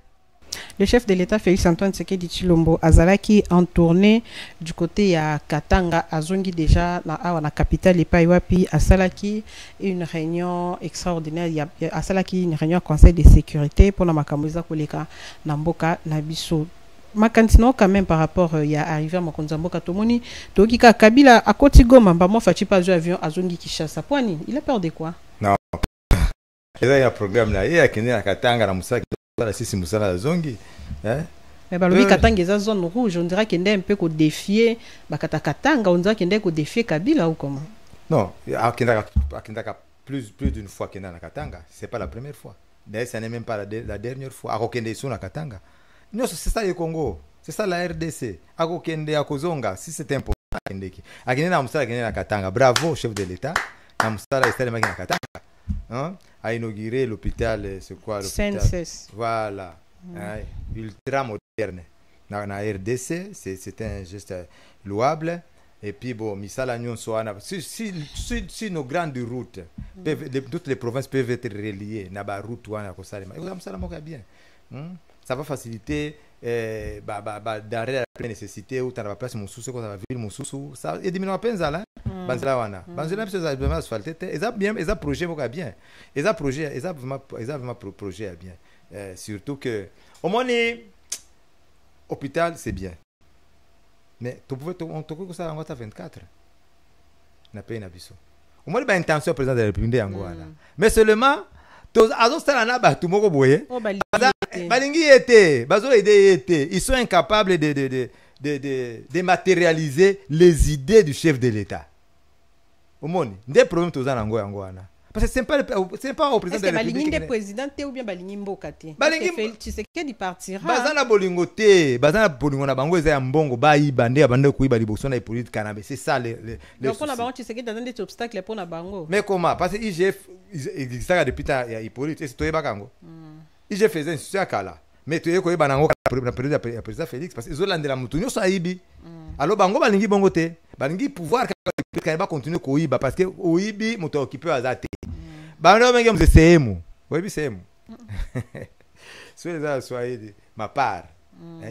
Le chef de l'État Félix Antoine Tshisekedi Tshilombo Azalaki en tournée du côté ya Katanga azongi déjà na capitale Epaiwapi Asalaki une réunion extraordinaire Asalaki une réunion conseil de sécurité pour la makamboza koleka na mboka na biso makantino quand même par rapport ya arrivé à Makonzamboka Tomoni Tokika Kabila à Koti Goma mbamo fachi pas avion azongi Kinshasa poani il a peur de quoi? Non. Il y a un programme là il y a qui na Katanga na Musaki la sisi musala zongi mais balobi Katanga eza zone rouge on dirait qu'il est un peu ko défier bakata Katanga on dirait qu'il est ko défier Kabila ou comment? Non, akindaka plus d'une fois qu'il est na Katanga, c'est pas la première fois. D'ailleurs, ce n'est même pas la dernière fois. Akokende iso na Katanga. Non, c'est ça le Congo. C'est ça la RDC. Akokende akozonga si c'est important akendeki. Akende na musala akende na Katanga. Bravo chef de l'État. Na musala estale maki na Katanga. Hein? A inauguré l'hôpital, c'est quoi l'hôpital? CNSS. Voilà. Ultra moderne. Dans la RDC, c'est un geste louable. Et puis, bon, Misala Nyonsoana. Si nos grandes routes, toutes les provinces peuvent être reliées, Naba route, bien. Ça va faciliter d'arrêt à la pleine nécessité ou tu as place mon sous-sous, ça va vivre mon sous-sous. Ça et diminuer à peine ça là. Banzela wana. Banzela c'est ça vraiment asphalté. Ils ont bien, ils ont projet beaucoup bien. Ils ont projet, ils ont vraiment projet bien. Surtout que au moins hôpital c'est bien. Mais tu pouvais on te que ça en 24. Na paye na biso. Au moins intention président de la République d'Angola. Mais seulement ils sont incapables de matérialiser les idées du chef de l'État. Au monde, des problèmes tous en Angola. Parce que c'est pas au président de la République. Est-ce que président ou bien Balingi Mbokate? Tu sais qu'il partira. Bazana bolingote, bazana bolingo na bango eza mbongo ba ibande abande kuiba liboso na politique cannabis. C'est ça les donc pour la bango tu sais qu'il y a des obstacles pour la bango. Mais comment? Parce que IGF existe depuis ta Hippolyte et c'est toi bakango. IGF faisait un succès kala. Mais tu es ko banango na président Félix parce que Zolande la mutunyo so aibi. Alors bango balingi bongo te. Balingi pouvoir quand va continuer koiba parce que oibi moto occupé azate. Bando mengi mzesehemu. Oibi sehemu. Soit Swahili ma part.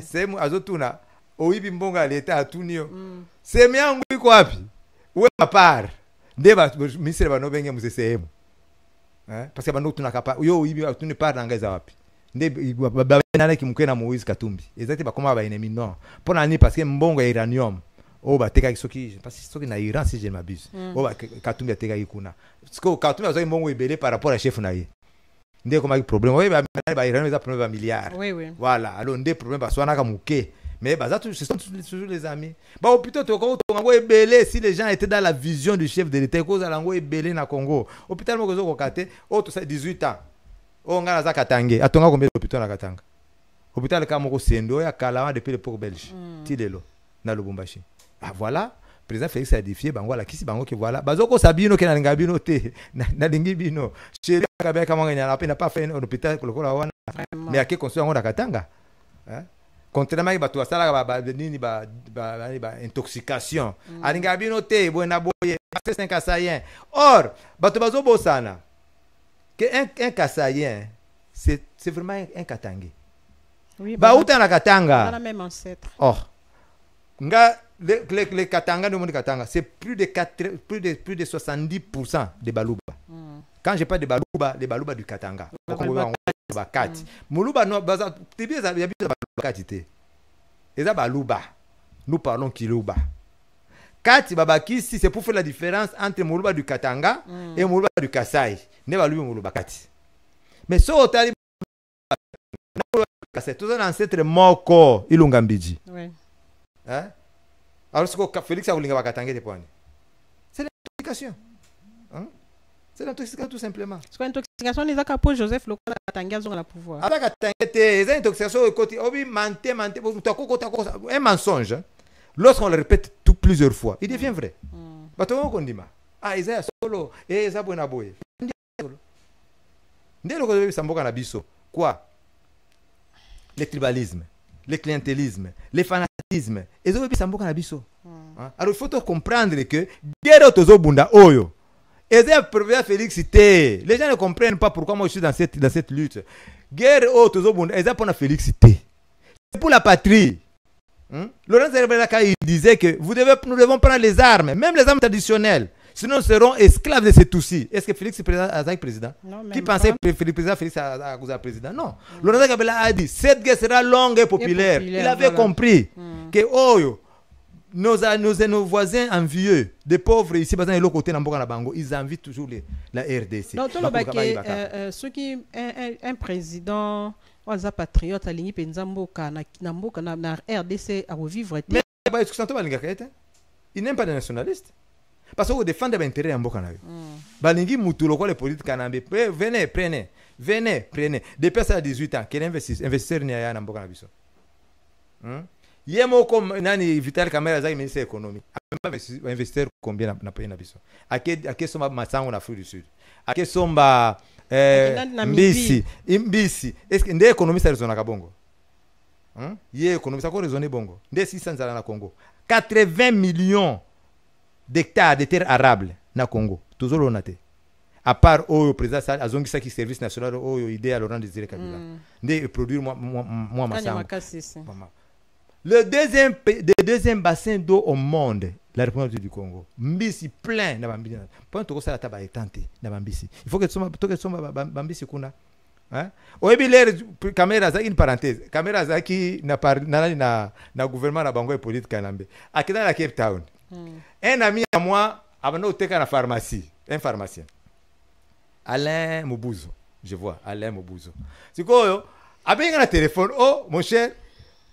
Sehemu azotuna oibi mbonga leta atunio. Sehemu yangu iko wapi? Uwe ma part. Ndeba misere bano bengi mzesehemu. Parce que bando tuna kapa yo oibi atuni part nangeza wapi? Ndeba babana kimukena Moïse Katumbi. Ezati bakoma ba ennemi non. Pona ni parce que mbongo ya uranium. Oh bah teka isoki parce que isoki na Iran si je m'abuse. Oh bah Katumbi ateka ikuna. Parce que Katumbi azo mbongo ebele par rapport à chef na ye. Ndé comme problème. Oui bah Iran les a problème milliards. Oui oui. Voilà, alors ndé problème parce qu'on a kamuke. Mais bah ça ce sont toujours les amis. Bah au plutôt to ngo ebele si les gens étaient dans la vision du chef de l'État cause à lango ebele na Congo. Hôpital mo ko kate, oh tout ça 18 ans. Oh ngala za Katange, atonga combien d'hôpital na Katanga? Hôpital ka moko sendo ya Kalama depuis l'époque belge. Tilelo na Lubumbashi. Ah voilà, président Félix a défié bango la kisi bango que voilà. Bazoko sabino ke na ngabino te na lingi bino. Chéri kabeka kama nganya n'a pas fait un hôpital ko la wana. Mais à qui construire na Katanga? Hein? Contrairement à bato asala nini ba intoxication. Alinga bino te bona boye c'est un Kassayen. Or, bato bazo bosana. Que un Kassayen c'est vraiment un Katangé. Oui, Bah, où t'es la Katanga? On a la même ancêtre. Oh. Nga, les Katanga, le monde Katanga, c'est plus de 70% de Baluba. Quand je parle de Baluba, les Baluba du Katanga. Muluba, non, c'est bien, il y a bien Baluba. Et ça, Baluba. Nous parlons Kiluba. Kati Babaki, si c'est pour faire la différence entre Muluba du Katanga et Muluba du Kasai. Ne Baluba Muluba Kati. Mais ce hôtel, c'est tout un ancêtre Moko, Ilungambiji. Oui. Hein? Alors, ce que Félix a voulu Katanga, c'est l'intoxication. Hein? C'est l'intoxication tout simplement. C'est quoi l'intoxication? Les acapos Joseph Lokola Katanga ont le pouvoir. Avec Katanga, c'est l'intoxication. Un mensonge. Lorsqu'on le répète plusieurs fois, il devient vrai. Ah, Isaïa solo. Et Isa Buenaboye. Quoi? Le tribalisme, le clientélisme, le fanatisme. Alors il faut comprendre que guerre Tozobunda Oyo. Et c'est félicité. Les gens ne comprennent pas pourquoi moi je suis dans cette lutte. Guerre Tozobunda, et c'est pour la félicité. C'est pour la patrie. Laurent Zerbelaka, il disait que nous devons prendre les armes, même les armes traditionnelles. Sinon, nous serons esclaves de ces soucis. Est-ce que Félix est président? Non, qui pensait que Félix est président? Non. Laurent Zerbelaka a dit cette guerre sera longue et populaire. Il avait compris que nos voisins envieux, des pauvres ici, dans l'autre côté, ils envient toujours la RDC. Donc, ceux qui un président. On a patriote aligné penzamboka na RDC à revivre. Mais il n'aime pas les nationalistes. Parce qu'on défend des intérêts en Boka. Balingi Moutouloko, les politiques canambés. Venez, prenez. Des personnes à 18 ans, quel investisseur n'y a en Boka Nabiso? Yemo comme Nani Vital Kamera Zag, ministre de l'économie. Investisseur combien n'a payé Nabiso? À quel somba Massango en Afrique du Sud? À quel somba. Mbisi. Est-ce que ndé économiste raisonne à Bongo? Yé économiste à raisonner Bongo. Ndé 600 ans na Congo. 80 millions d'hectares de terres arables na Congo. Toujours l'onate. À part au président Azongi Saki service national au idée à Laurent Désiré Kabila. Ndé produire moi Massango. Le deuxième bassin d'eau au monde, la République du Congo. Mbisi plein na Bambisi. Point to ça la taba étantée na Bambisi. Il faut que tu Bambisi kuna. Hein? Oyebi l'air caméra za une parenthèse. Caméra za qui na gouvernement na bango et politique kanambe. Akida la Cape Town. Un ami à moi abano teka na pharmacie, un pharmacien. Alain Mobuzo. Je vois Alain Mobuzo. Sikoyo abenga na téléphone. Oh mon cher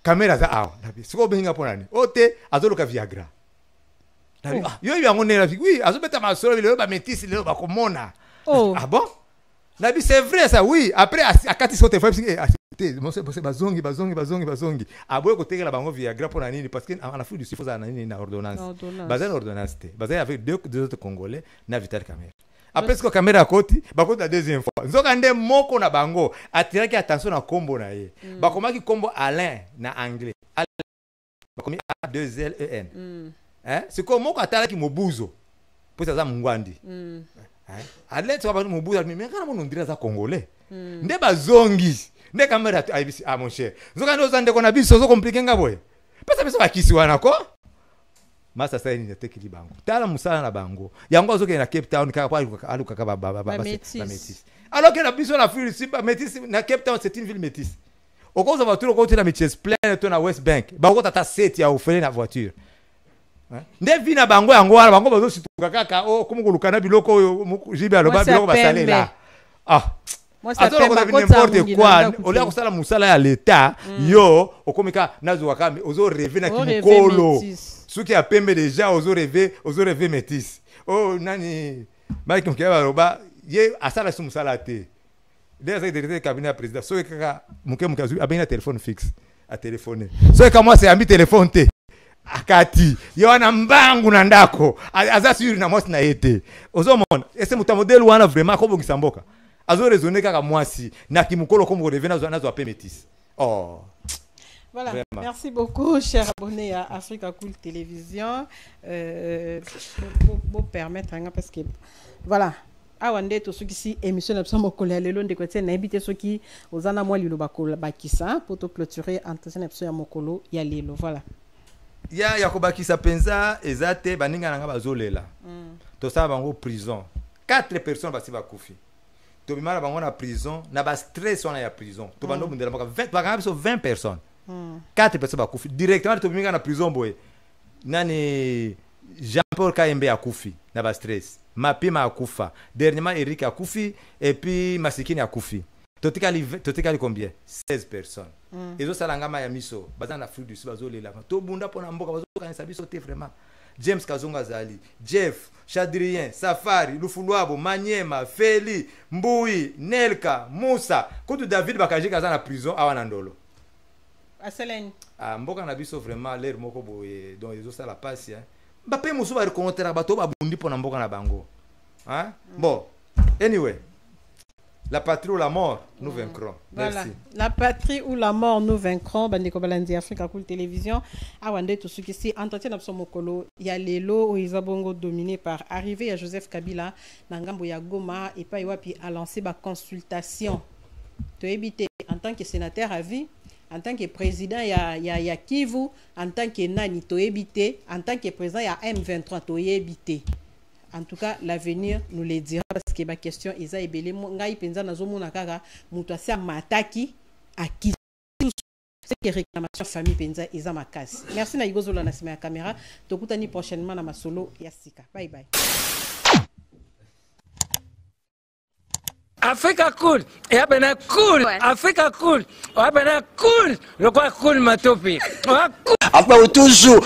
caméra za awa siko benga ponani ote azoloka Viagra yo yango ne la vie oui azobeta masolo le ba métis le ba komona. Ah bon nabi c'est vrai ça oui après akati sote fois mon c'est bazongi aboye ko tekela bango Viagra ponani parce que en Afrique du Sud faut za nani na ordonnance bazan ordonnance te bazan avec deux autres congolais na Vital Caméra. Après ce que caméra à côté, la deuxième fois. Nzokande moko na bango attiraki attention na kombo na ye. Bakomaki kombo Alain na anglais. Bakomi A2LEN. Hein? C'est comme moko atalaki Mobuzo. Pour ça mungwandi. Alain tu vas Mobuzo mais kana mon ndira za congolais. Nde bazongi. Nde caméra ah mon cher. Nzokande ozande kona biso so compliqué ngaboye. Pesa bakisi wana ko. Masa sasa ni tekili bango. Tala musala na bango. Yango azoke na Cape Town kaka kwa aluka kaba ba métis. Alors que la biso na Afrique du Sud métis na Cape Town c'est une ville métisse. Au cause va tout côté la métis plein to na West Bank. Bango tata 7 ya ofele na voiture. Nde vi na bango yango wana bango bazo situka kaka oh comme kolukana biloko jibe aloba biloko basale là. Ah. Moi ça fait n'importe quoi. Au lieu de ça la musala ya l'état yo okomika nazo wakame ozo rêver na kimukolo. Ceux qui a pembe déjà aux rêver métis. Oh nani Mike Mkiaba roba ye asala sumusalate. Des directeur cabinet président. Ceux qui a mukazu a bien téléphone fixe à téléphoner. Ceux qui moi c'est ami téléphone te. Akati yo na mbangu na ndako aza suri na mwasi na yete. Ozomona ese mutamodel wana vraiment ko bongisa mboka. Azo raisonner kaka mwasi na kimukolo comme rêver nazo apé métis. Oh. Voilà, vraiment. Merci beaucoup, cher abonné à Africa Cool Télévision. Pour permettre, parce que, voilà, awande to soki si émission na psomo ko lelo ndeko tie na ebite soki ozana mwa lilo bakola bakisa pour to clôturer entretien na pso ya mokolo ya lelo voilà ya ko bakisa penza ezate baninga nanga bazolela to sa bango prison 4 personnes basi bakufi to bimala bango na prison na ba stress wana ya prison to bando bundela maka 20 personnes 4 personnes bakufi directement to biminga na prison boy nani Jean-Paul Kayembe akufi na ba stress Mapima akufa dernièrement Eric akufi et puis Masikini akufi totikali combien 16 personnes ezo salangama ya miso baza na Afrique du Sud bazolela to bunda pona mboka bazokanisa biso te vraiment James Kazonga Zali Jeff Chadrien Safari Lufulwabo Manyema Feli Mbui Nelka Musa kutu David Bakajika za na prison awana ndolo Aselene mboka na biso vraiment l'air moko boye donc ezo sala passe Mbappé musu ba reconnaître bato babundi pona mboka na bango hein bon anyway la patrie ou la mort nous vaincrons voilà. Merci La patrie ou la mort nous vaincrons bandeko balandi Africa Cool Télévision awande to suki si entretien na mokolo ya lelo o izabongo dominé par arrivée à Joseph Kabila na ngambo ya Goma et pa wapi a lancé ba consultation to éviter en tant que sénateur à vie en tant que président ya Kivu en tant que nani to éviter en tant que président ya M23 to éviter. En tout cas, l'avenir nous le dira parce que ma question est ebele ngai penza nazomona kaka mutu asia mataki à qui c'est que réclamation famille penza eza makasi. Merci na Igozola na sima ya caméra. Tokutani prochainement na masolo ya sika. Bye bye. Africa Cool, et abena cool, Africa Cool, abena cool, le quoi cool matopi. Après toujours,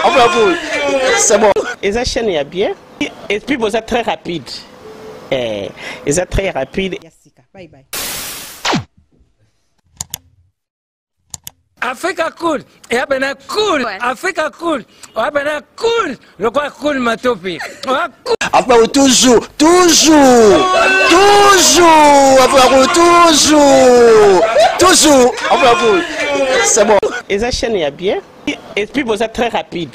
après c'est bon. Et ça chaîne est bien, et puis vous êtes très rapide, et c'est très rapide. Bye bye. Africa Cool, et abena cool, Africa Cool, abena cool, le quoi cool matopi. Après toujours, après toujours, après c'est bon. Et ça chaîne est bien, et puis vous êtes très rapide,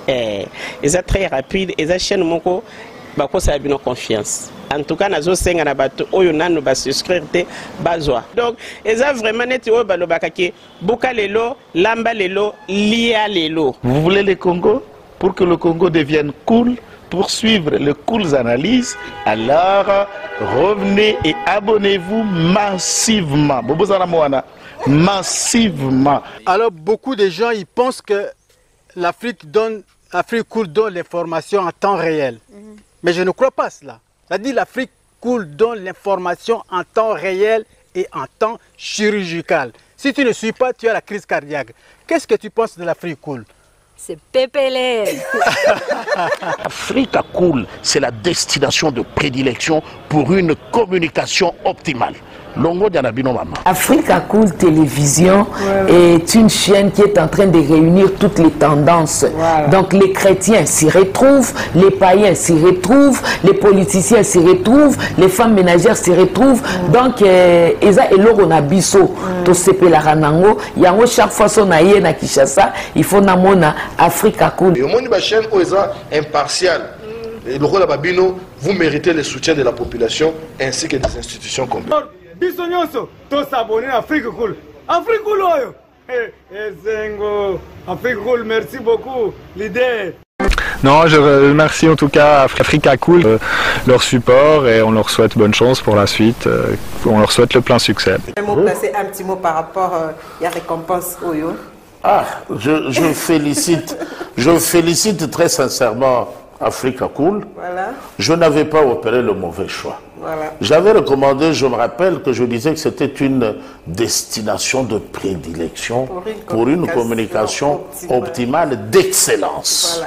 et c'est très rapide, et ça chaîne moko, bako ça a bien confiance. En tout cas, nazo senga na bato oyo nanu ba souscrire te bazwa. Donc, eza vraiment net oyo balobaka ke boka lelo, lamba lelo, lia lelo. Vous voulez le Congo? Pour que le Congo devienne cool, pour suivre les cool analyses, alors revenez et abonnez-vous massivement. Massivement. Alors beaucoup de gens ils pensent que l'Afrique cool donne l'information en temps réel. Mais je ne crois pas cela. C'est-à-dire l'Afrique cool donne l'information en temps réel et en temps chirurgical. Si tu ne suis pas, tu as la crise cardiaque. Qu'est-ce que tu penses de l'Afrique cool? C'est PPL. Africa Cool, c'est la destination de prédilection pour une communication optimale. Longo Dianabino Mama. Africa Cool Télévision est une chaîne qui est en train de réunir toutes les tendances. Donc les chrétiens s'y retrouvent, les païens s'y retrouvent, les politiciens s'y retrouvent, les femmes ménagères s'y retrouvent. Donc Eza et Lorona Bisso, to sepe la ranango, yango chaque fois son aïe na Kinshasa, il faut namona Africa Cool. Et au monde de la chaîne Oeza impartial. Et le rôle de Babino, vous méritez le soutien de la population ainsi que des institutions complètes. Bisognoso, tous s'abonner à Afrique Cool. Afrique Cool, oyo. Zengo, Afrique Cool, merci beaucoup, l'idée. Non, je remercie en tout cas Africa Cool, leur support et on leur souhaite bonne chance pour la suite. On leur souhaite le plein succès. Un petit mot par rapport à la récompense Oyo. Je félicite très sincèrement Africa Cool. Voilà. Je n'avais pas opéré le mauvais choix. Voilà. J'avais recommandé, je me rappelle que je disais que c'était une destination de prédilection pour une communication optimale d'excellence.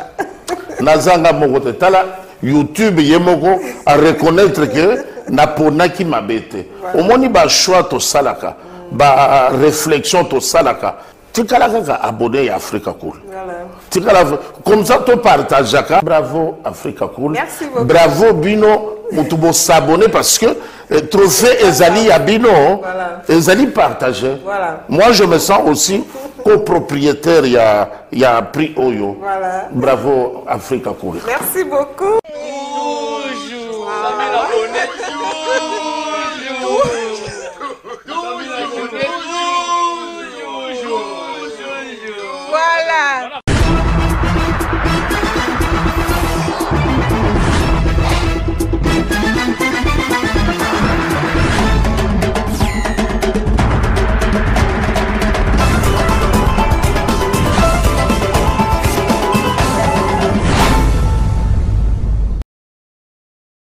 Nazanga Mogote Tala, YouTube Yemoko à reconnaître que Napona qui m'a bêté. Au moins, il choix to salaka, ba réflexion to salaka. tikala kaka abonné à Africa Cool. Voilà. Tikala comme ça tu partages. Bravo Africa Cool. Merci beaucoup. Bravo Bino. Mutubo s'abonner parce que trophée Ezali à Bino. Voilà. Ezali partagé. Voilà. Moi je me sens aussi copropriétaire. Il y a prix Oyo. Voilà. Bravo Africa Cool. Merci beaucoup.